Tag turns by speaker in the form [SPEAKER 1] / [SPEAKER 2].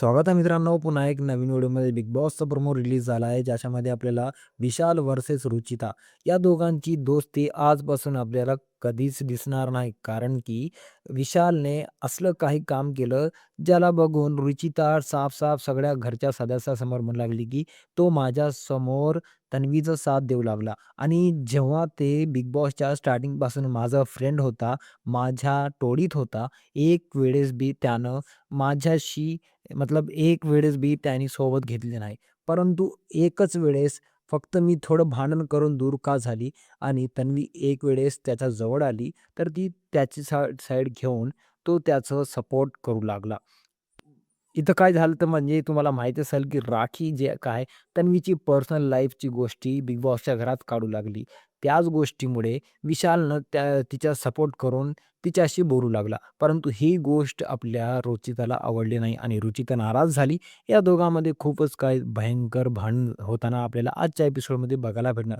[SPEAKER 1] स्वागत आहे मित्रांनो, पुन्हा एक नवीन व्हिडिओमध्ये. बिग बॉसचा प्रोमो रिलीज झाला आहे, ज्याच्यामध्ये आपल्याला विशाल वर्सेस रुचिता या दोघांची दोस्ती आजपासून आपल्याला कधीच दिसणार नाही. कारण की विशालने असलं काही काम केलं, ज्याला बघून रुचिता साफ-साफ सगळ्या घरच्या सदस्यासमोर म्हणू लागली, की तो माझ्यासमोर तन्वीचा साथ देऊ लागला. आणि जेव्हा ते बिग बॉसच्या स्टार्टिंगपासून माझा फ्रेंड होता, माझ्या टोळीत होता, एक वेळेस बी त्यानं माझ्याशी मतलब एक वेळेस बी त्याने सोबत घेतली नाही. परंतु एकच वेळेस फक्त मी थोडं भांडण करून दूर का झाली आणि तन्वी एक वेळेस त्याच्या जवळ आली, तर ती त्याची साईड घेऊन तो त्याचं सपोर्ट करू लागला. इथं काय झालं तर म्हणजे तुम्हाला माहिती असेल, की राखी जे काय तन्वीची पर्सनल लाईफची गोष्टी बिग बॉसच्या घरात काढू लागली. त्याच गोष्टीमुळे विशालनं तिच्या सपोर्ट करून तिच्याशी बोलू लागला. परंतु ही गोष्ट आपल्या रुचिताला आवडली नाही आणि रुचिता नाराज झाली. या दोघांमध्ये खूपच काही भयंकर भांडण होताना आपल्याला आजच्या एपिसोडमध्ये बघायला भेटणार.